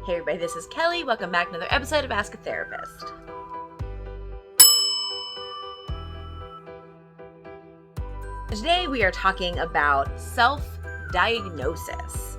Hey everybody, this is Kelly. Welcome back to another episode of Ask a Therapist. Today we are talking about self-diagnosis.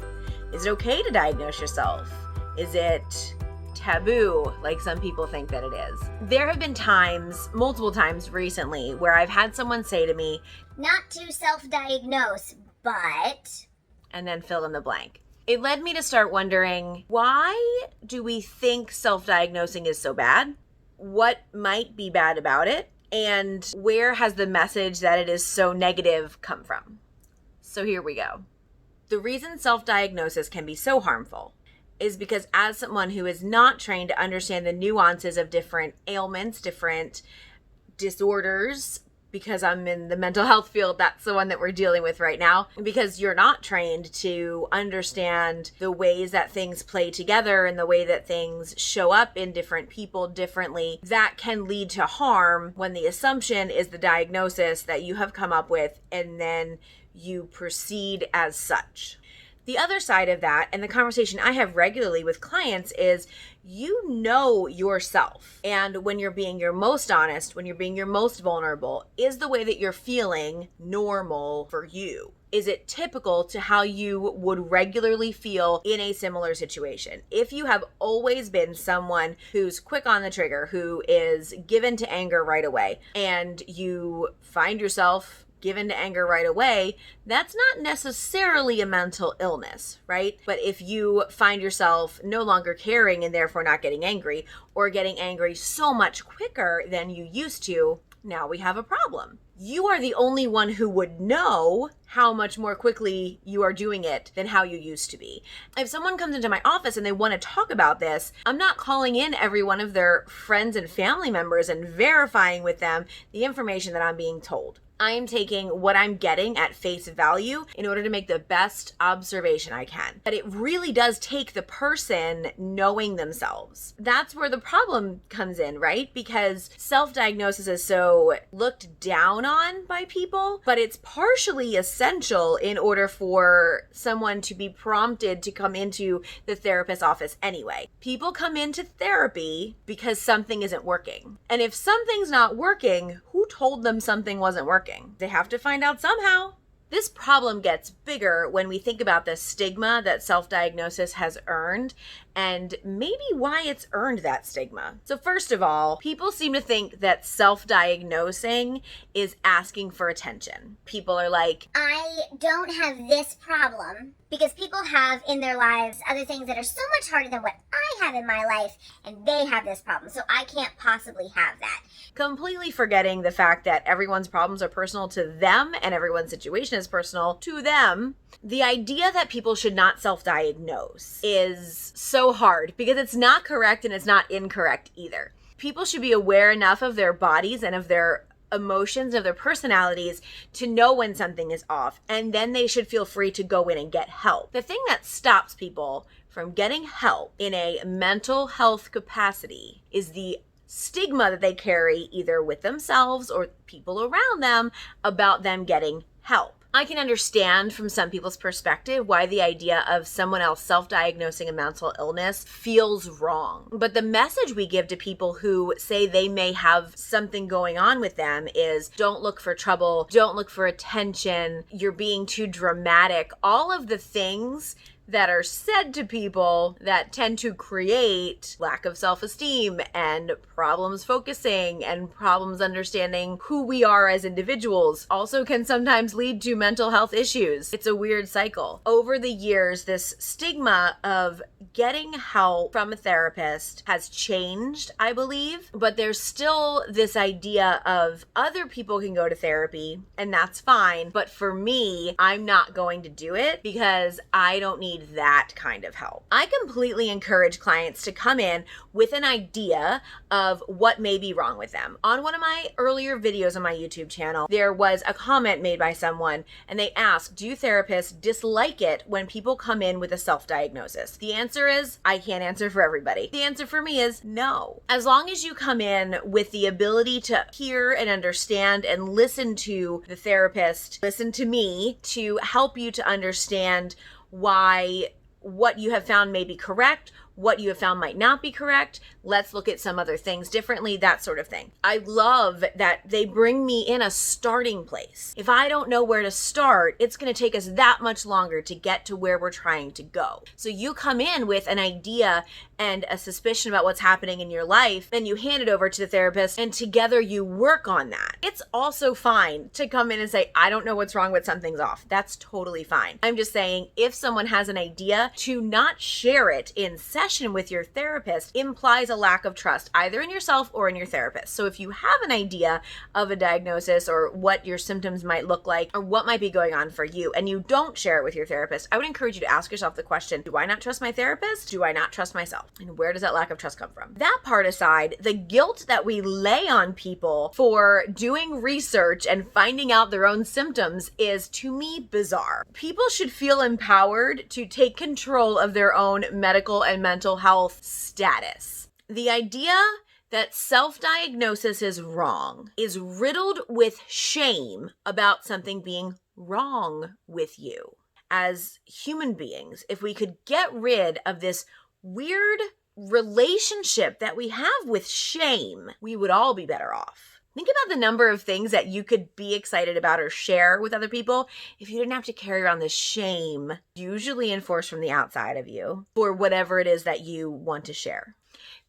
Is it okay to diagnose yourself? Is it taboo, like some people think that it is? There have been times, multiple times recently, where I've had someone say to me, not to self-diagnose, but... and then fill in the blank. It led me to start wondering, why do we think self-diagnosing is so bad? What might be bad about it? And where has the message that it is so negative come from? So here we go. The reason self-diagnosis can be so harmful is because as someone who is not trained to understand the nuances of different ailments, different disorders, because I'm in the mental health field, that's the one that we're dealing with right now. Because you're not trained to understand the ways that things play together and the way that things show up in different people differently, that can lead to harm when the assumption is the diagnosis that you have come up with and then you proceed as such. The other side of that, and the conversation I have regularly with clients, is you know yourself. And when you're being your most honest, when you're being your most vulnerable, is the way that you're feeling normal for you? Is it typical to how you would regularly feel in a similar situation? If you have always been someone who's quick on the trigger, who is given to anger right away, and you find yourself given to anger right away, that's not necessarily a mental illness, right? But if you find yourself no longer caring and therefore not getting angry, or getting angry so much quicker than you used to, now we have a problem. You are the only one who would know how much more quickly you are doing it than how you used to be. If someone comes into my office and they want to talk about this, I'm not calling in every one of their friends and family members and verifying with them the information that I'm being told. I'm taking what I'm getting at face value in order to make the best observation I can. But it really does take the person knowing themselves. That's where the problem comes in, right? Because self-diagnosis is so looked down on by people, but it's partially essential in order for someone to be prompted to come into the therapist's office anyway. People come into therapy because something isn't working. And if something's not working, who told them something wasn't working? They have to find out somehow. This problem gets bigger when we think about the stigma that self-diagnosis has earned and maybe why it's earned that stigma. So first of all, people seem to think that self-diagnosing is asking for attention. People are like, I don't have this problem, because people have in their lives other things that are so much harder than what I have in my life, and they have this problem, so I can't possibly have that. Completely forgetting the fact that everyone's problems are personal to them and everyone's situation is personal to them. The idea that people should not self-diagnose is so hard because it's not correct and it's not incorrect either. People should be aware enough of their bodies and of their emotions, of their personalities, to know when something is off, and then they should feel free to go in and get help. The thing that stops people from getting help in a mental health capacity is the stigma that they carry either with themselves or people around them about them getting help. I can understand from some people's perspective why the idea of someone else self-diagnosing a mental illness feels wrong. But the message we give to people who say they may have something going on with them is, don't look for trouble, don't look for attention, you're being too dramatic. All of the things that are said to people that tend to create lack of self-esteem and problems focusing and problems understanding who we are as individuals also can sometimes lead to mental health issues. It's a weird cycle. Over the years, this stigma of getting help from a therapist has changed, I believe, but there's still this idea of other people can go to therapy and that's fine, but for me, I'm not going to do it because I don't need that kind of help. I completely encourage clients to come in with an idea of what may be wrong with them. On one of my earlier videos on my YouTube channel, there was a comment made by someone and they asked, do therapists dislike it when people come in with a self-diagnosis? The answer is, I can't answer for everybody. The answer for me is no. As long as you come in with the ability to hear and understand and listen to the therapist, listen to me to help you to understand why what you have found may be correct, what you have found might not be correct. Let's look at some other things differently, that sort of thing. I love that they bring me in a starting place. If I don't know where to start, it's going to take us that much longer to get to where we're trying to go. So you come in with an idea and a suspicion about what's happening in your life, then you hand it over to the therapist, and together you work on that. It's also fine to come in and say, I don't know what's wrong, but something's off. That's totally fine. I'm just saying, if someone has an idea, to not share it in session with your therapist implies a lack of trust, either in yourself or in your therapist. So if you have an idea of a diagnosis or what your symptoms might look like or what might be going on for you, and you don't share it with your therapist, I would encourage you to ask yourself the question, do I not trust my therapist? Do I not trust myself? And where does that lack of trust come from? That part aside, the guilt that we lay on people for doing research and finding out their own symptoms is, to me, bizarre. People should feel empowered to take control of their own medical and mental health status. The idea that self-diagnosis is wrong is riddled with shame about something being wrong with you. As human beings, if we could get rid of this weird relationship that we have with shame, we would all be better off. Think about the number of things that you could be excited about or share with other people if you didn't have to carry around this shame, usually enforced from the outside of you, for whatever it is that you want to share.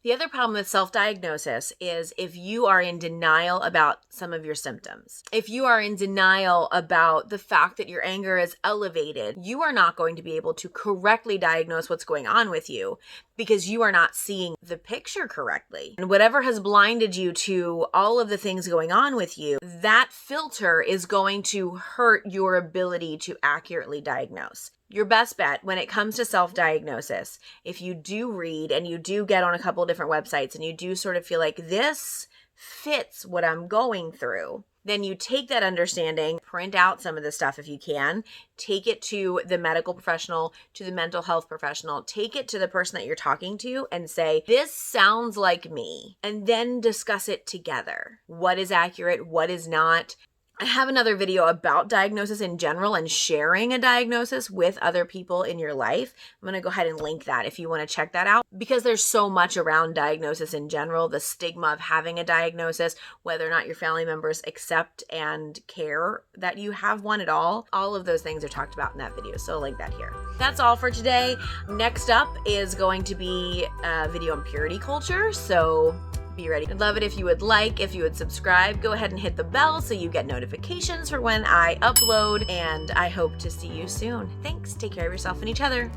The other problem with self-diagnosis is if you are in denial about some of your symptoms. If you are in denial about the fact that your anger is elevated, you are not going to be able to correctly diagnose what's going on with you because you are not seeing the picture correctly. And whatever has blinded you to all of the things going on with you, that filter is going to hurt your ability to accurately diagnose. Your best bet when it comes to self-diagnosis, if you do read and you do get on a couple different websites and you do sort of feel like this fits what I'm going through, then you take that understanding, print out some of the stuff if you can, take it to the medical professional, to the mental health professional, take it to the person that you're talking to and say, this sounds like me, and then discuss it together. What is accurate? What is not? I have another video about diagnosis in general and sharing a diagnosis with other people in your life. I'm going to go ahead and link that if you want to check that out, because there's so much around diagnosis in general, the stigma of having a diagnosis, whether or not your family members accept and care that you have one at all. All of those things are talked about in that video, so I'll link that here. That's all for today. Next up is going to be a video on purity culture, so be ready. I'd love it if you would subscribe. Go ahead and hit the bell so you get notifications for when I upload, and I hope to see you soon. Thanks. Take care of yourself and each other.